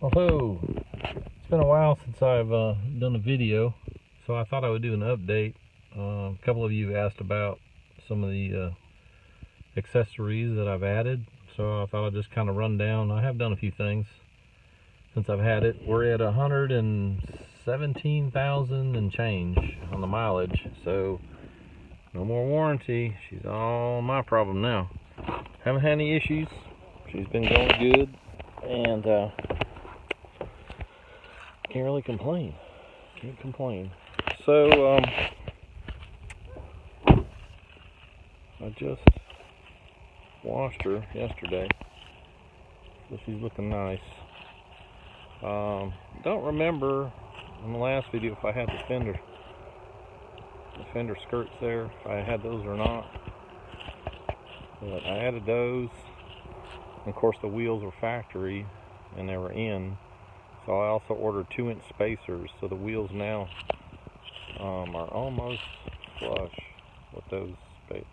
Although it's been a while since I've done a video, so I thought I would do an update. A couple of you asked about some of the accessories that I've added, so I thought I'd just kind of run down. I have done a few things since I've had it. We're at 117,000 and change on the mileage, so no more warranty. She's all my problem now. Haven't had any issues. She's been going good, and can't really complain. Can't complain. So I just washed her yesterday, so she's looking nice. Don't remember in the last video if I had the fender skirts there, if I had those or not, but I added those. And of course the wheels were factory and they were in, so I also ordered 2-inch spacers, so the wheels now are almost flush with those. It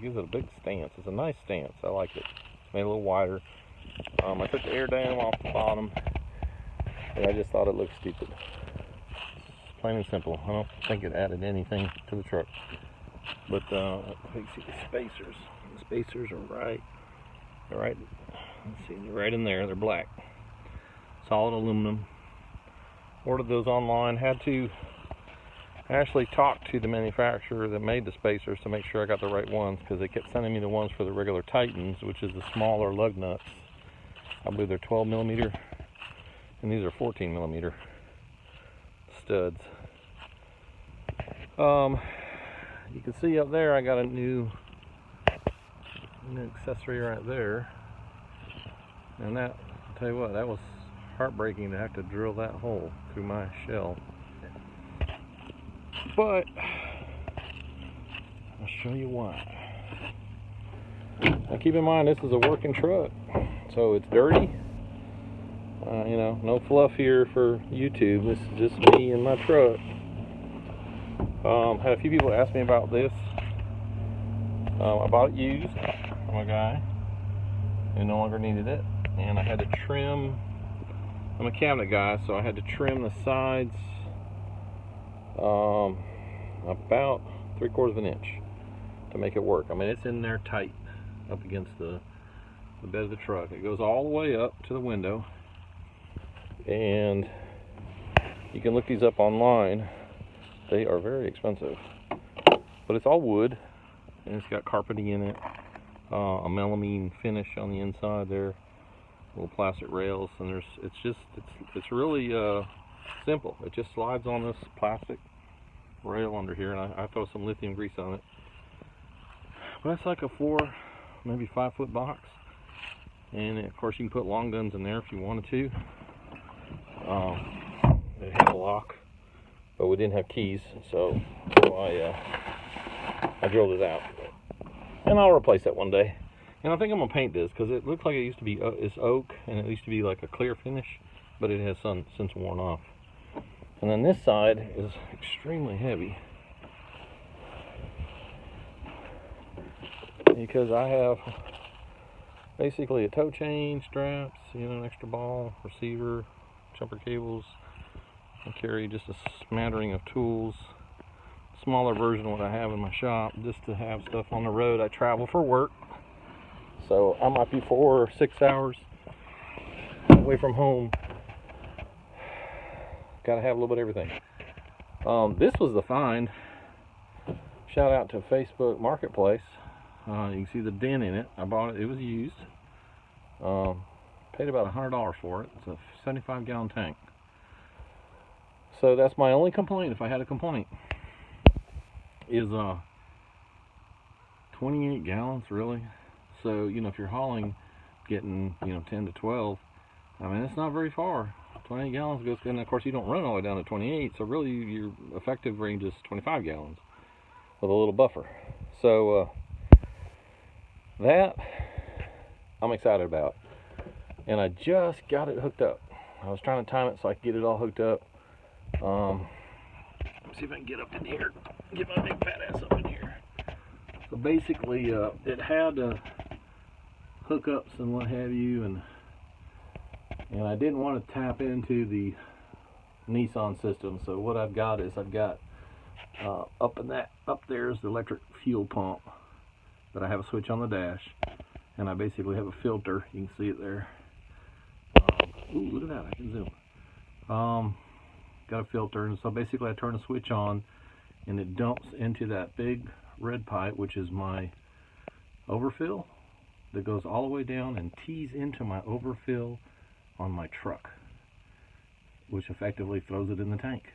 gives it a big stance. It's a nice stance. I like it. It's made a little wider. I took the air dam off the bottom, and I just thought it looked stupid. It's plain and simple. I don't think it added anything to the truck. But you see the spacers. The spacers are right. They're right. Let's see. They're right in there. They're black, solid aluminum. Ordered those online. Had to actually talk to the manufacturer that made the spacers to make sure I got the right ones, because they kept sending me the ones for the regular Titans, which is the smaller lug nuts. I believe they're 12 millimeter, and these are 14 millimeter studs. You can see up there I got a new accessory right there, and that, I'll tell you what, that was heartbreaking to have to drill that hole through my shell. But I'll show you why. Now keep in mind, this is a working truck, so it's dirty. No fluff here for YouTube. This is just me and my truck. Had a few people ask me about this. I bought it used from a guy who no longer needed it, and I had to trim. I'm a cabinet guy, so I had to trim the sides about 3/4 of an inch to make it work. I mean, it's in there tight up against the bed of the truck. It goes all the way up to the window, and you can look these up online. They are very expensive, but it's all wood, and it's got carpeting in it, a melamine finish on the inside there, little plastic rails, and it's really simple. It just slides on this plastic rail under here, and I throw some lithium grease on it. But that's like a 4, maybe 5 foot box, and of course you can put long guns in there if you wanted to. It had a lock, but we didn't have keys, so I drilled it out, and I'll replace that one day. And I think I'm gonna paint this, because it looks like it used to be it's oak, and it used to be like a clear finish, but it has since worn off. And then this side is extremely heavy, because I have basically a tow chain, straps, an extra ball, receiver, jumper cables. I carry just a smattering of tools, smaller version of what I have in my shop, just to have stuff on the road. I travel for work, so I might be 4 or 6 hours away from home. Got to have a little bit of everything. This was the find. Shout out to Facebook Marketplace. You can see the dent in it. I bought it. It was used. Paid about $100 for it. It's a 75-gallon tank. So that's my only complaint, if I had a complaint, is 28 gallons, really. So, if you're hauling, getting, 10 to 12, I mean, it's not very far. 28 gallons goes, and of course you don't run all the way down to 28, so really your effective range is 25 gallons with a little buffer. So that I'm excited about, and I just got it hooked up. I was trying to time it so I could get it all hooked up. Let's see if I can get up in here, get my big fat ass up in here. So basically it had hookups and what have you, and and I didn't want to tap into the Nissan system. So what I've got is up there is the electric fuel pump that I have a switch on the dash, and I basically have a filter. You can see it there. Ooh, look at that! I can zoom. Got a filter, and so basically I turn the switch on, and it dumps into that big red pipe, which is my overfill, that goes all the way down and tees into my overfill on my truck, which effectively throws it in the tank.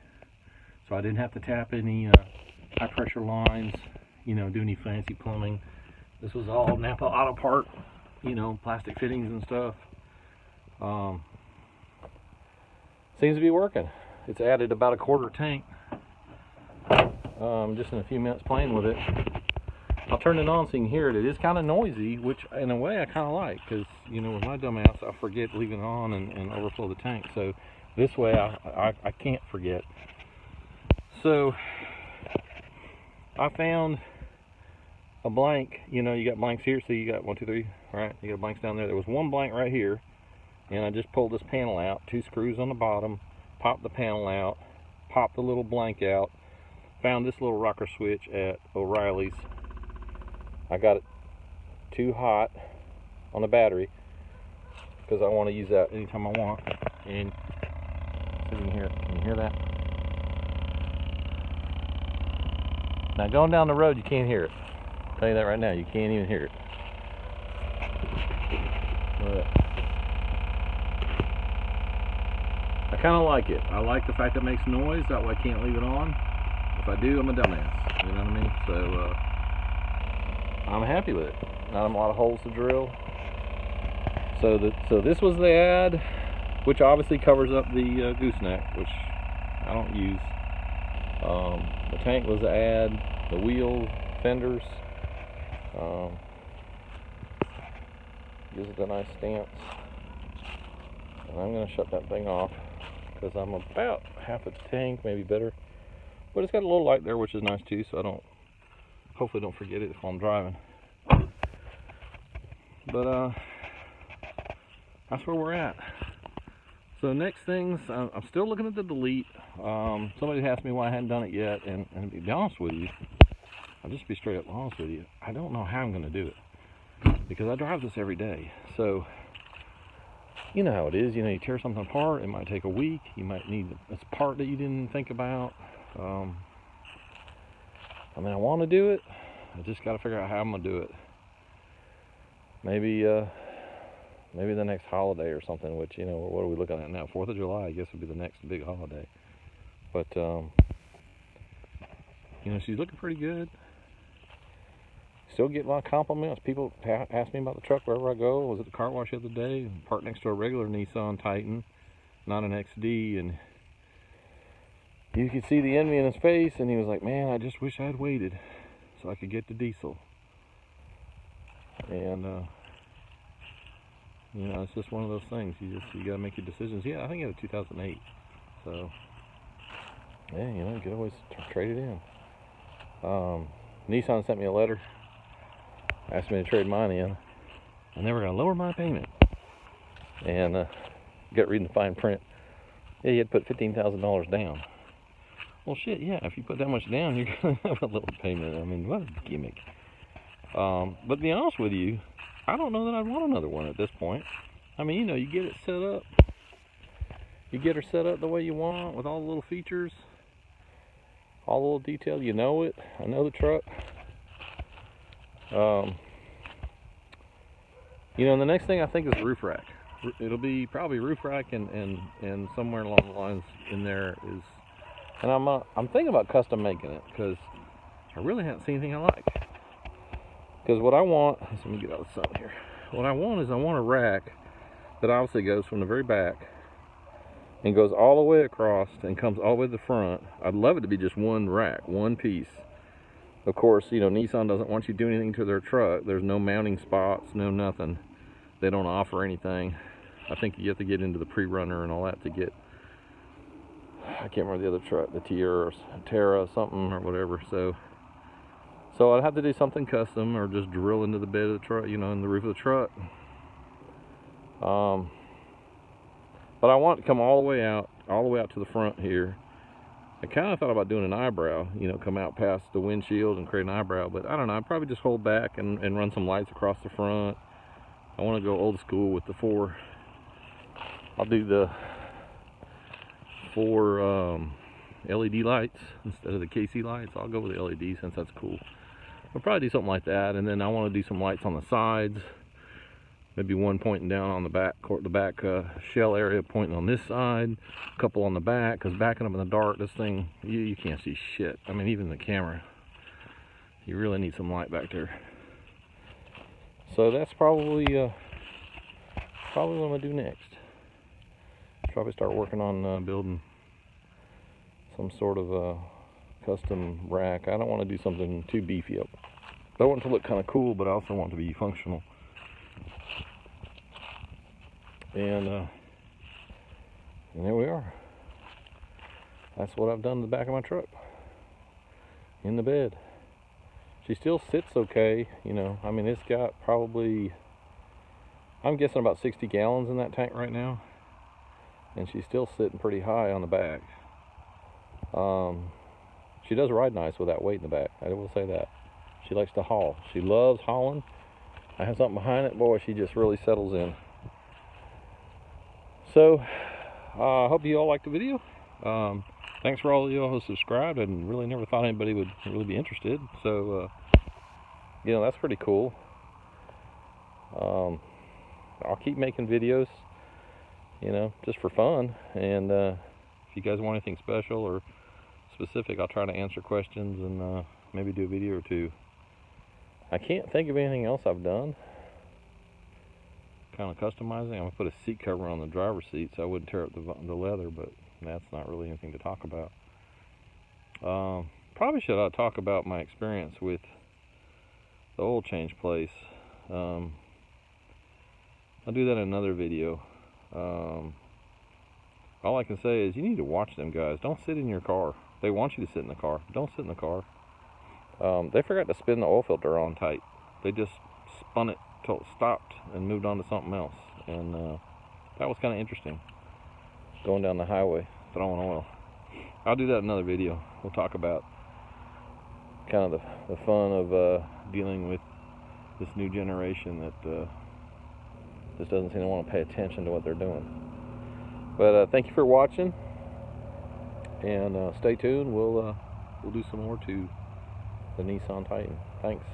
So I didn't have to tap any high pressure lines, you know, do any fancy plumbing. This was all Napa Auto Part, you know, plastic fittings and stuff. Seems to be working. It's added about a quarter tank. Just in a few minutes playing with it. I'll turn it on so you can hear it. It is kind of noisy, which in a way I kind of like, because, you know, with my dumb ass, I forget leaving it on and overflow the tank. So this way I can't forget. So I found a blank. You know, you got blanks here. So you got 1, 2, 3, right? You got blanks down there. There was one blank right here, and I just pulled this panel out, 2 screws on the bottom, popped the panel out, popped the little blank out, found this little rocker switch at O'Reilly's. I got it too hot on the battery because I want to use that anytime I want. And see if you can hear it. Can you hear that? Now going down the road, you can't hear it. I'll tell you that right now. You can't even hear it. But I kind of like it. I like the fact that it makes noise. That way I can't leave it on. If I do, I'm a dumbass. You know what I mean? So I'm happy with it. Not a lot of holes to drill. So this was the ad, which obviously covers up the gooseneck, which I don't use. The tank was the ad, the wheel fenders. Gives it a nice stance. And I'm going to shut that thing off because I'm about half a tank, maybe better. But it's got a little light there, which is nice too, so I hopefully don't forget it if I'm driving. But that's where we're at. So next things, I'm still looking at the delete. Somebody asked me why I hadn't done it yet, and to be honest with you, I'll just be straight up honest with you, I don't know how I'm going to do it, because I drive this every day. So you know how it is. You know, you tear something apart, it might take a week. You might need a part that you didn't think about. I mean, I want to do it. I just got to figure out how I'm going to do it. Maybe the next holiday or something, which, you know, what are we looking at now? 4th of July, I guess, would be the next big holiday. But, you know, she's looking pretty good. Still get a lot of compliments. People ask me about the truck wherever I go. I was at the car wash the other day, parked next to a regular Nissan Titan, not an XD, and you could see the envy in his face, and he was like, man, I just wish I had waited so I could get the diesel. And, you know, it's just one of those things. You gotta make your decisions. Yeah, I think it was 2008. So, yeah, you know, you could always trade it in. Nissan sent me a letter, asked me to trade mine in, and they were gonna lower my payment. And got reading the fine print. Yeah, you had to put $15,000 down. Well, shit, yeah. If you put that much down, you're gonna have a little payment. I mean, what a gimmick. But to be honest with you, I don't know that I'd want another one at this point. I mean, you know, you get it set up. You get her set up the way you want with all the little features, all the little detail. You know it. I know the truck. You know, and the next thing I think is roof rack. It'll be probably roof rack and somewhere along the lines in there is. And I'm thinking about custom making it because I really haven't seen anything I like. Because what I want, let me get out of the sun here. What I want is I want a rack that obviously goes from the very back and goes all the way across and comes all the way to the front. I'd love it to be just one rack, one piece. Of course, you know, Nissan doesn't want you to do anything to their truck. There's no mounting spots, no nothing. They don't offer anything. I think you have to get into the pre-runner and all that to get, I can't remember the other truck, the Terra something or whatever. So I'd have to do something custom or just drill into the bed of the truck, you know, in the roof of the truck. But I want to come all the way out to the front here. I kind of thought about doing an eyebrow, you know, come out past the windshield and create an eyebrow, but I don't know, I'd probably just hold back and run some lights across the front. I want to go old school with the I'll do the 4 LED lights instead of the KC lights. I'll go with the LED since that's cool. I'll probably do something like that, and then I want to do some lights on the sides. Maybe one pointing down on the back shell area, pointing on this side, a couple on the back, because backing up in the dark, this thing, you can't see shit. I mean, even the camera, you really need some light back there. So that's probably what I'm gonna do next. Probably start working on building some sort of a custom rack. I don't want to do something too beefy up. I want it to look kind of cool, but I also want it to be functional. And there we are. That's what I've done to the back of my truck. In the bed. She still sits okay, you know. I mean, it's got probably, I'm guessing about 60 gallons in that tank right now. And she's still sitting pretty high on the back. She does ride nice with that weight in the back. I will say that. She likes to haul. She loves hauling. I have something behind it. Boy, she just really settles in. So, I hope you all liked the video. Thanks for all of you all who subscribed. I really never thought anybody would really be interested. So, you know, that's pretty cool. I'll keep making videos, you know, just for fun. And if you guys want anything special or specific, I'll try to answer questions and maybe do a video or two. I can't think of anything else I've done. Kind of customizing. I'm gonna put a seat cover on the driver's seat so I wouldn't tear up the leather, but that's not really anything to talk about. Probably should talk about my experience with the oil change place. I'll do that in another video. All I can say is you need to watch them guys. Don't sit in your car. They want you to sit in the car. Don't sit in the car. They forgot to spin the oil filter on tight. They just spun it till it stopped and moved on to something else. And that was kind of interesting. Going down the highway, throwing oil. I'll do that in another video. We'll talk about kind of the fun of dealing with this new generation that just doesn't seem to want to pay attention to what they're doing. But thank you for watching, and stay tuned. We'll do some more to the Nissan Titan. Thanks.